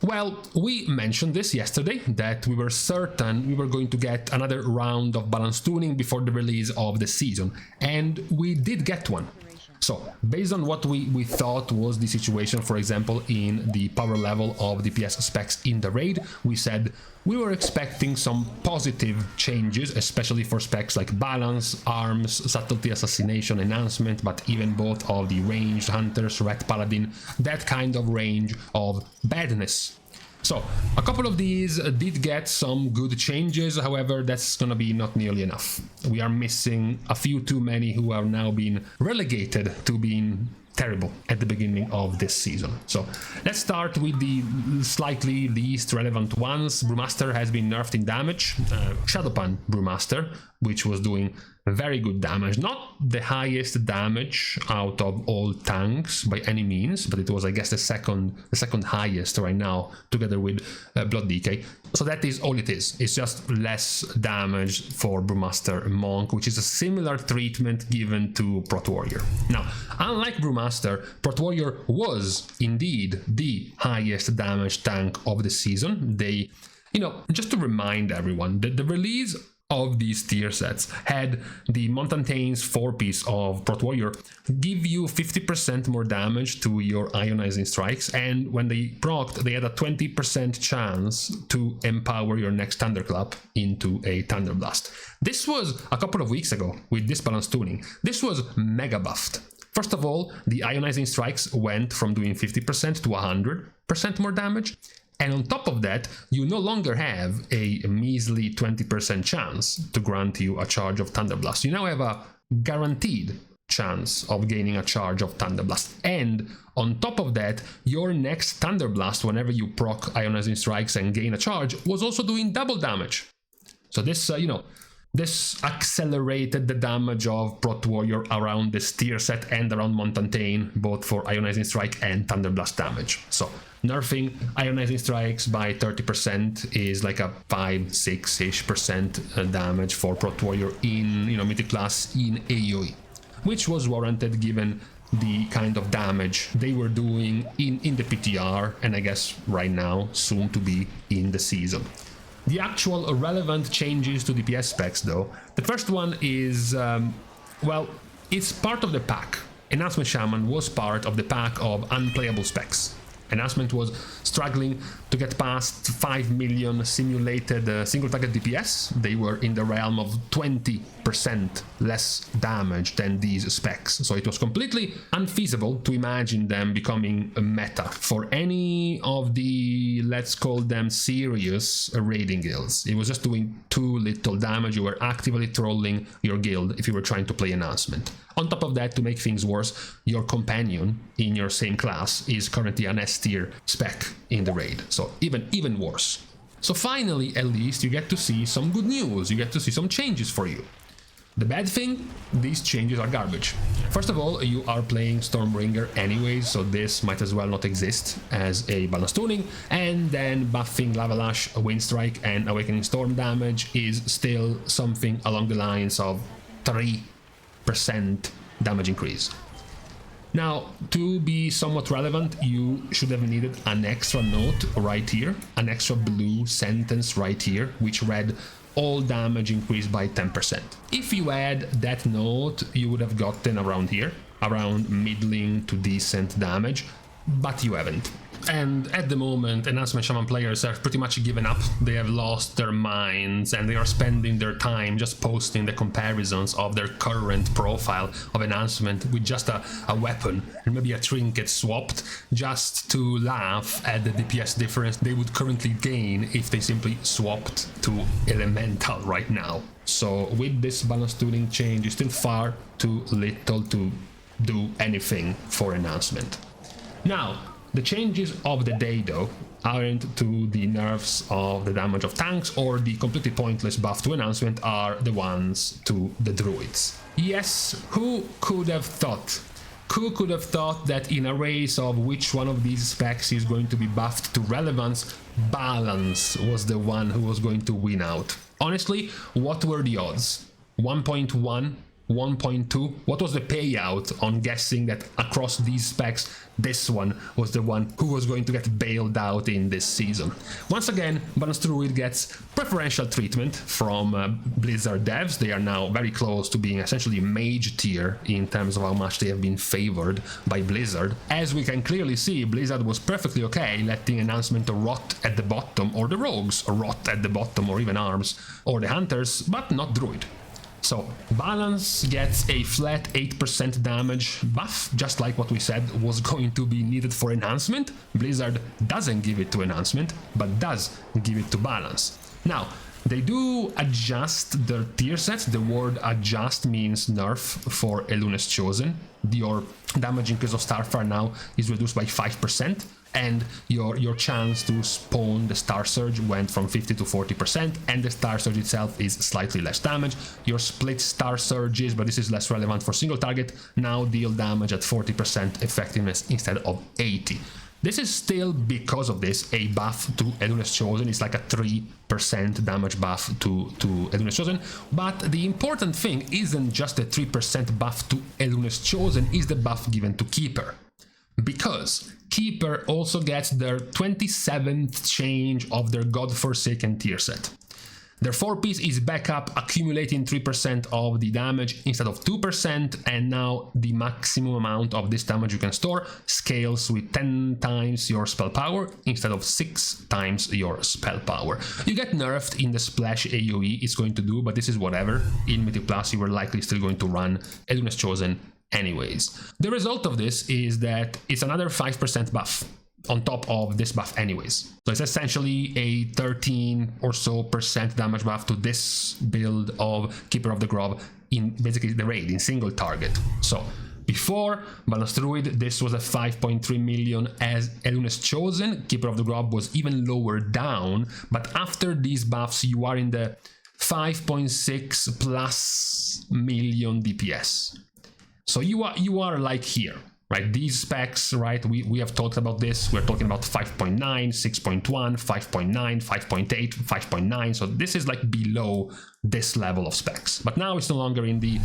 Well, we mentioned this yesterday, that we were certain we were going to get another round of balance tuning before the release of the season, and we did get one. So, based on what we thought was the situation, for example, in the power level of DPS specs in the raid, we said we were expecting some positive changes, especially for specs like balance, arms, subtlety, assassination, enhancement, but even both of the ranged hunters, red paladin, that kind of range of badness. So, a couple of these did get some good changes, however, that's gonna be not nearly enough. We are missing a few too many who are now being relegated to being terrible at the beginning of this season. So, let's start with the slightly least relevant ones. Brewmaster has been nerfed in damage. Shadowpan Brewmaster, which was doing very good damage, not the highest damage out of all tanks by any means, but it was, I guess, the second highest right now, together with Blood Decay. So that is all it is. It's just less damage for Brewmaster Monk, which is a similar treatment given to Prot Warrior. Now, unlike Brewmaster, Prot Warrior was indeed the highest damage tank of the season. They, just to remind everyone, that the release of these tier sets had the Montantaine's 4-piece of Prot Warrior give you 50% more damage to your ionizing strikes, and when they procced, they had a 20% chance to empower your next Thunderclap into a Thunderblast. This was a couple of weeks ago with this balance tuning. This was mega buffed. First of all, the ionizing strikes went from doing 50% to 100% more damage. And on top of that, you no longer have a measly 20% chance to grant you a charge of Thunderblast. You now have a guaranteed chance of gaining a charge of Thunderblast. And on top of that, your next Thunderblast, whenever you proc Ionizing Strikes and gain a charge, was also doing double damage. So this, this accelerated the damage of Prot Warrior around this tier set and around Montantane, both for Ionizing Strike and Thunderblast damage. So nerfing Ionizing Strikes by 30% is like a 5-6-ish% damage for Prot Warrior in, Mythic class in AoE, which was warranted given the kind of damage they were doing in the PTR, and I guess right now, soon to be in the season. The actual relevant changes to DPS specs, though, the first one is, it's part of the pack. Enhancement Shaman was part of the pack of unplayable specs. Enhancement was struggling to get past 5 million simulated single target DPS. They were in the realm of 20% less damage than these specs. So it was completely unfeasible to imagine them becoming a meta for any of the, let's call them, serious raiding guilds. It was just doing too little damage. You were actively trolling your guild if you were trying to play Enhancement. On top of that, to make things worse, your companion in your same class is currently an S tier spec in the raid, so even worse. So finally, at least, you get to see some good news, you get to see some changes for you. The bad thing, these changes are garbage. First of all, you are playing Stormbringer anyways, so this might as well not exist as a balance tuning, and then buffing Lavalash, Windstrike, and Awakening Storm damage is still something along the lines of 3% damage increase. Now, to be somewhat relevant, you should have needed an extra note right here, an extra blue sentence right here, which read all damage increased by 10%. If you add that note, you would have gotten around here, around middling to decent damage, but you haven't. And at the moment, Enhancement Shaman players have pretty much given up. They have lost their minds and they are spending their time just posting the comparisons of their current profile of Enhancement with just a weapon and maybe a trinket swapped, just to laugh at the DPS difference they would currently gain if they simply swapped to Elemental right now. So with this balance tuning change, it's still far too little to do anything for Enhancement. Now, the changes of the day, though, aren't to the nerfs of the damage of tanks or the completely pointless buff to Enhancement, are the ones to the Druids. Yes, who could have thought? Who could have thought that in a race of which one of these specs is going to be buffed to relevance, balance was the one who was going to win out? Honestly, what were the odds? 1.1 1.2. What was the payout on guessing that across these specs, this one was the one who was going to get bailed out in this season? Once again, Balanced Druid gets preferential treatment from Blizzard devs. They are now very close to being essentially mage tier in terms of how much they have been favored by Blizzard. As we can clearly see, Blizzard was perfectly okay letting Enhancement rot at the bottom, or the rogues rot at the bottom, or even arms, or the hunters, but not Druid. So Balance gets a flat 8% damage buff, just like what we said was going to be needed for Enhancement. Blizzard doesn't give it to Enhancement, but does give it to Balance. Now, they do adjust their tier sets. The word adjust means nerf for Elune's Chosen. Your damage increase of Starfire now is reduced by 5%. And your chance to spawn the Star Surge went from 50 to 40%, and the Star Surge itself is slightly less damage. Your split Star Surges, but this is less relevant for single target, now deal damage at 40% effectiveness instead of 80. This is still, because of this, a buff to Elune's Chosen. It's like a 3% damage buff to Elune's Chosen. But the important thing isn't just the 3% buff to Elune's Chosen, is the buff given to Keeper. Because Keeper also gets their 27th change of their Godforsaken tier set. Their 4-piece is back up, accumulating 3% of the damage instead of 2%, and now the maximum amount of this damage you can store scales with 10 times your spell power instead of 6 times your spell power. You get nerfed in the splash AoE it's going to do, but this is whatever. In Mythic Plus you were likely still going to run Elune's Chosen anyways. The result of this is that it's another 5% buff on top of this buff anyways. So it's essentially a 13 or so % damage buff to this build of Keeper of the Grove in basically the raid, in single target. So before Balanced Druid, this was a 5.3 million as Elune's Chosen. Keeper of the Grove was even lower down, but after these buffs you are in the 5.6 plus million DPS. So you are like here, right? These specs, right? We have talked about this. We're talking about 5.9, 6.1, 5.9, 5.8, 5.9. So this is like below this level of specs. But now it's no longer in the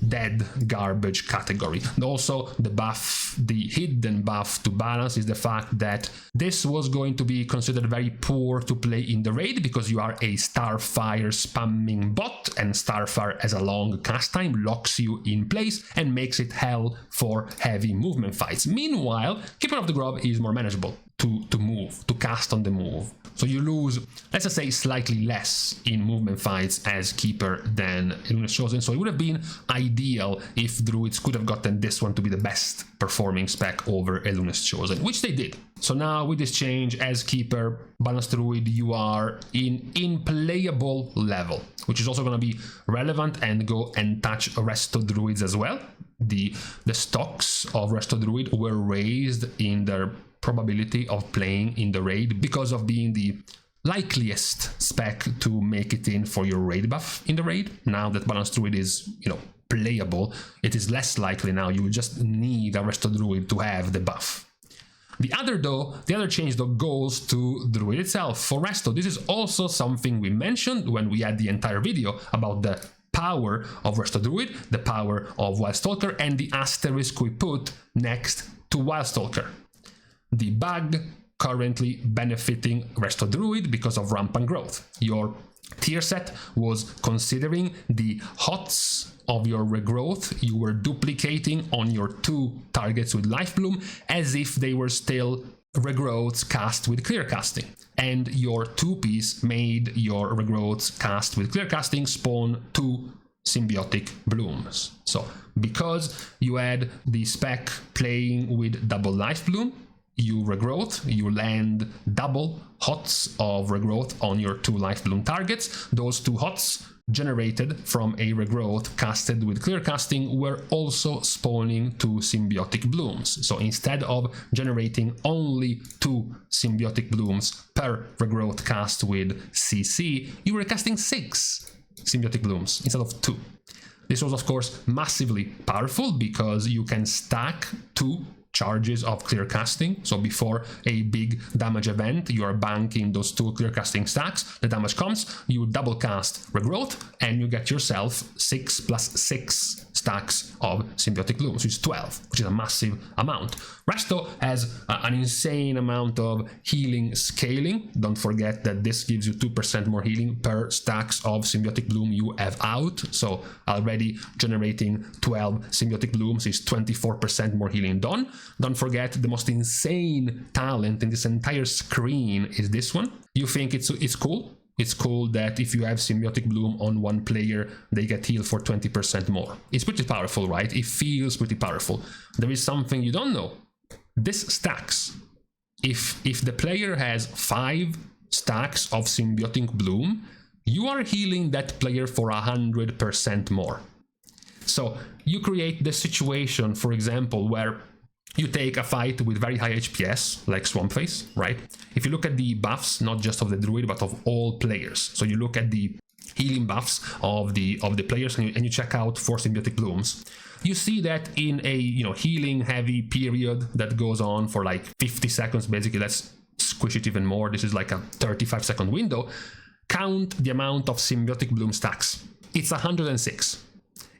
dead garbage category. And also the buff, the hidden buff to Balance is the fact that this was going to be considered very poor to play in the raid because you are a Starfire spamming bot, and Starfire as a long cast time locks you in place and makes it hell for heavy movement fights. Meanwhile, Keeper of the Grove is more manageable to move, to cast on the move. So you lose, let's just say, slightly less in movement fights as Keeper than Elune's Chosen. So it would have been ideal if Druids could have gotten this one to be the best performing spec over Elune's Chosen, which they did. So now with this change, as Keeper, Balanced Druid, you are in playable level, which is also going to be relevant and go and touch Resto Druids as well. The stocks of Resto Druid were raised in their probability of playing in the raid because of being the likeliest spec to make it in for your raid buff in the raid. Now that Balanced Druid is, playable, it is less likely now. You just need a Resto Druid to have the buff. The other change though goes to Druid itself. For Resto, this is also something we mentioned when we had the entire video about the power of Resto Druid, the power of Wildstalker, and the asterisk we put next to Wildstalker. The bug currently benefiting Resto Druid because of rampant growth. Your tier set was considering the HOTS of your regrowth you were duplicating on your 2 targets with Life Bloom as if they were still regrowths cast with clear casting. And your 2-piece made your regrowths cast with clear casting spawn 2 symbiotic blooms. So because you had the spec playing with double Life Bloom, you regrowth, you land double HOTS of regrowth on your 2 Life Bloom targets. Those 2 HOTS generated from a regrowth casted with clear casting were also spawning 2 symbiotic blooms. So instead of generating only 2 symbiotic blooms per regrowth cast with CC, you were casting 6 symbiotic blooms instead of 2. This was of course massively powerful because you can stack 2 charges of clear casting. So before a big damage event, you are banking those 2 clear casting stacks. The damage comes, you double cast Regrowth, and you get yourself 6 plus 6 stacks of Symbiotic Bloom, which is 12, which is a massive amount. Resto has an insane amount of healing scaling. Don't forget that this gives you 2% more healing per stacks of Symbiotic Bloom you have out. So already generating 12 Symbiotic Blooms is 24% more healing done. Don't forget the most insane talent in this entire screen is this one. You think it's cool? It's cool that if you have Symbiotic Bloom on one player, they get healed for 20% more. It's pretty powerful, right? It feels pretty powerful. There is something you don't know. This stacks. If the player has 5 stacks of Symbiotic Bloom, you are healing that player for 100% more. So you create the situation, for example, where you take a fight with very high HPS, like Swampface, right? If you look at the buffs, not just of the Druid, but of all players. So you look at the healing buffs of the players and you check out for Symbiotic Blooms. You see that in a healing heavy period that goes on for like 50 seconds, basically. Let's squish it even more. This is like a 35-second window. Count the amount of Symbiotic Bloom stacks. It's 106.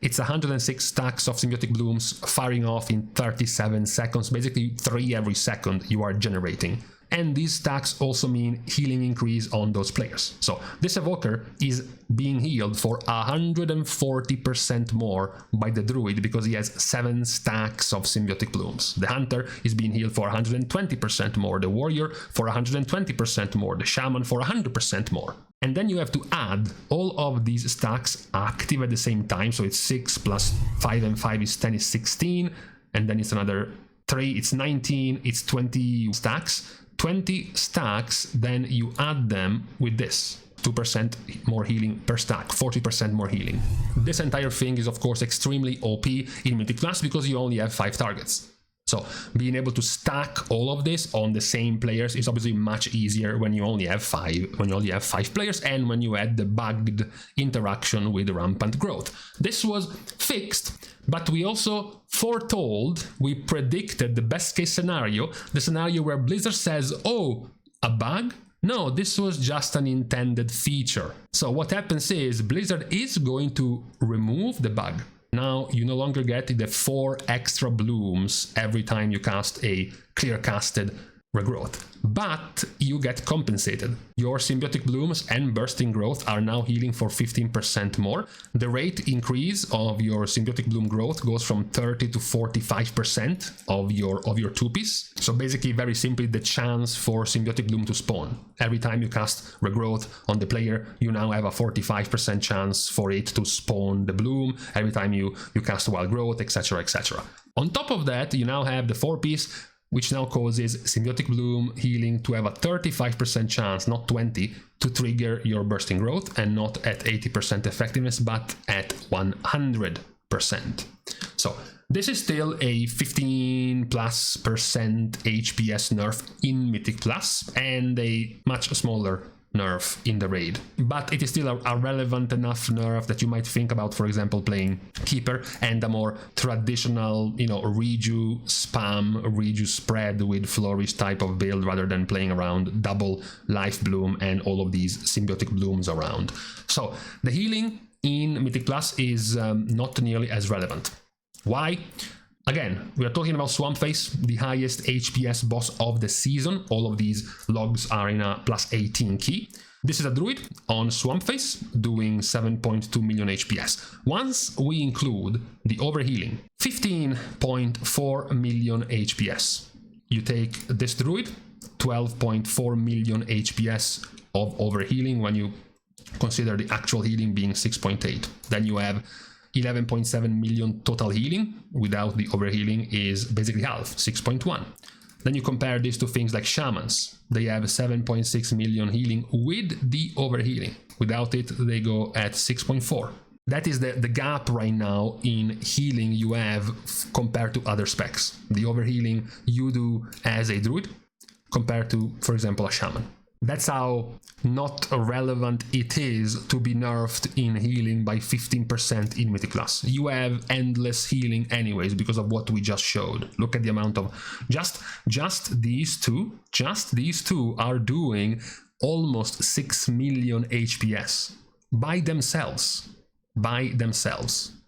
It's 106 stacks of Symbiotic Blooms firing off in 37 seconds, basically 3 every second you are generating. And these stacks also mean healing increase on those players. So this Evoker is being healed for 140% more by the Druid because he has 7 stacks of Symbiotic Blooms. The Hunter is being healed for 120% more, the Warrior for 120% more, the Shaman for 100% more. And then you have to add all of these stacks active at the same time. So it's 6 plus 5 and 5 is 10 is 16. And then it's another 3, it's 19, it's 20 stacks. 20 stacks, then you add them with this. 2% more healing per stack, 40% more healing. This entire thing is of course extremely OP in Mythic Plus because you only have 5 targets. So being able to stack all of this on the same players is obviously much easier when you only have 5 players and when you add the bugged interaction with rampant growth. This was fixed, but we also foretold, we predicted the best case scenario, the scenario where Blizzard says, oh, a bug? No, this was just an intended feature. So what happens is Blizzard is going to remove the bug. Now you no longer get the 4 extra blooms every time you cast a clear casted Regrowth, but you get compensated. Your Symbiotic Blooms and Bursting Growth are now healing for 15% more. The rate increase of your Symbiotic Bloom growth goes from 30 to 45% of your 2-piece. So basically, very simply, the chance for Symbiotic Bloom to spawn. Every time you cast Regrowth on the player, you now have a 45% chance for it to spawn the bloom. Every time you cast Wild Growth, etc, etc. On top of that, you now have the 4-piece, which now causes Symbiotic Bloom healing to have a 35% chance, not 20, to trigger your Bursting Growth, and not at 80% effectiveness, but at 100%. So this is still a 15+% HPS nerf in Mythic Plus, and a much smaller nerf in the raid, but it is still a relevant enough nerf that you might think about, for example, playing Keeper and a more traditional, reju spam, reju spread with Flourish type of build, rather than playing around double Life Bloom and all of these Symbiotic Blooms around. So the healing in Mythic Plus is not nearly as relevant. Why? Again, we are talking about Swampface, the highest HPS boss of the season. All of these logs are in a plus 18 key. This is a Druid on Swampface doing 7.2 million HPS. Once we include the overhealing, 15.4 million HPS. You take this Druid, 12.4 million HPS of overhealing when you consider the actual healing being 6.8. Then you have 11.7 million total healing without the overhealing is basically half, 6.1. Then you compare this to things like Shamans. They have 7.6 million healing with the overhealing. Without it, they go at 6.4. That is the gap right now in healing you have compared to other specs. The overhealing you do as a Druid compared to, for example, a Shaman. That's how not relevant it is to be nerfed in healing by 15% in Mythic Plus. You have endless healing anyways because of what we just showed. Look at the amount of just these two are doing almost 6 million HPS by themselves.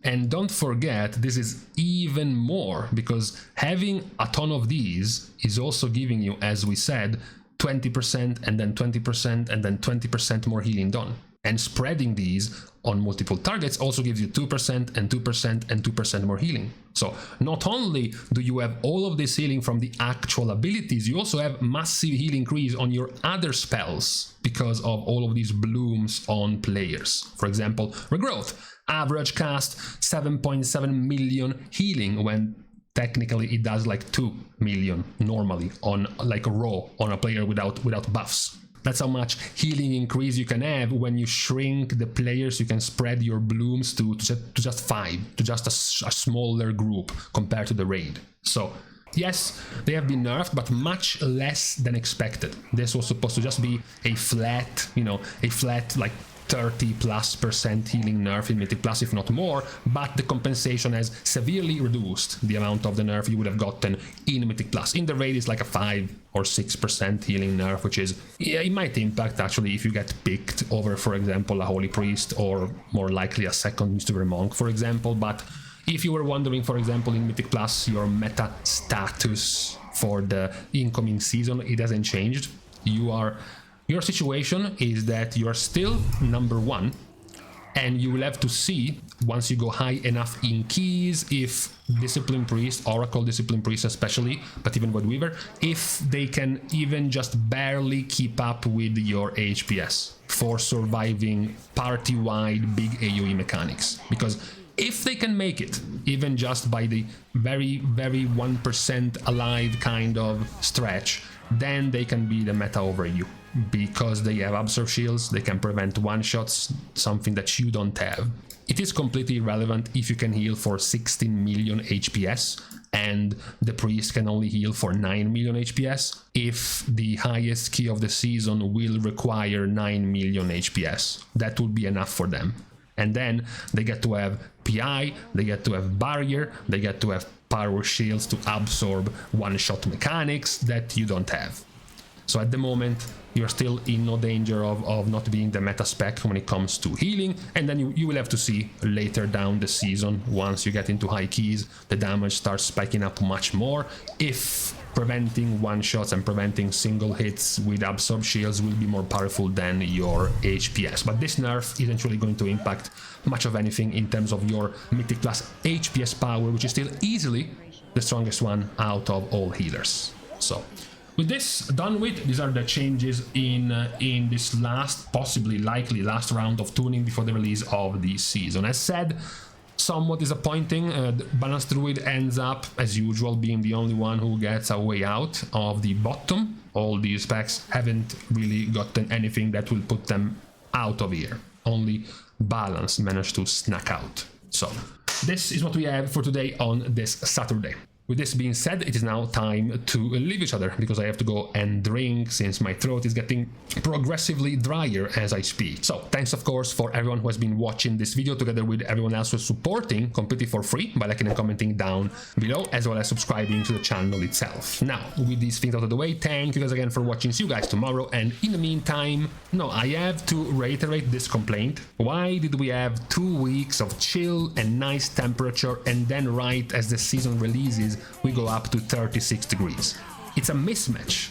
And don't forget, this is even more because having a ton of these is also giving you, as we said, 20% and then 20% and then 20% more healing done. And spreading these on multiple targets also gives you 2% and 2% and 2% more healing. So not only do you have all of this healing from the actual abilities, you also have massive healing increase on your other spells because of all of these blooms on players. For example, Regrowth, average cast 7.7 million healing when technically it does like 2 million normally on like a raw on a player without buffs. That's how much healing increase you can have when you shrink the players. You can spread your blooms to just 5, to just a smaller group compared to the raid. So yes, they have been nerfed, but much less than expected. This was supposed to just be a flat, like 30+% healing nerf in Mythic Plus, if not more, but the compensation has severely reduced the amount of the nerf you would have gotten in Mythic Plus. In the raid, it's like a 5 or 6% healing nerf, which is, yeah, it might impact actually if you get picked over, for example, a Holy Priest or more likely a second Mystery Monk, for example. But if you were wondering, for example, in Mythic Plus, your meta status for the incoming season, it hasn't changed. Your situation is that you are still number 1, and you will have to see, once you go high enough in keys, if Discipline Priest, Oracle Discipline Priest especially, but even Void Weaver, if they can even just barely keep up with your HPS for surviving party-wide big AoE mechanics. Because if they can make it, even just by the very, very 1% alive kind of stretch, then they can be the meta over you. Because they have Absorb Shields, they can prevent one-shots, something that you don't have. It is completely irrelevant if you can heal for 16 million HPS and the priest can only heal for 9 million HPS, if the highest key of the season will require 9 million HPS. That would be enough for them. And then they get to have PI, they get to have barrier, they get to have power shields to absorb one-shot mechanics that you don't have. So at the moment, you're still in no danger of not being the meta spec when it comes to healing, and then you will have to see later down the season, once you get into high keys, the damage starts spiking up much more, if preventing one-shots and preventing single hits with absorb shields will be more powerful than your HPS. But this nerf isn't really going to impact much of anything in terms of your Mythic Plus HPS power, which is still easily the strongest one out of all healers. So with this done with, these are the changes in this last, possibly likely last round of tuning before the release of the season. As said, somewhat disappointing. Balanced Druid ends up, as usual, being the only one who gets a way out of the bottom. All these specs haven't really gotten anything that will put them out of here. Only Balance managed to snack out. So this is what we have for today on this Saturday. With this being said, it is now time to leave each other, because I have to go and drink, since my throat is getting progressively drier as I speak. So thanks of course for everyone who has been watching this video, together with everyone else who is supporting completely for free by liking and commenting down below, as well as subscribing to the channel itself. Now, with these things out of the way, thank you guys again for watching. See you guys tomorrow, and in the meantime, no, I have to reiterate this complaint. Why did we have 2 weeks of chill and nice temperature, and then right as the season releases we go up to 36 degrees? It's a mismatch.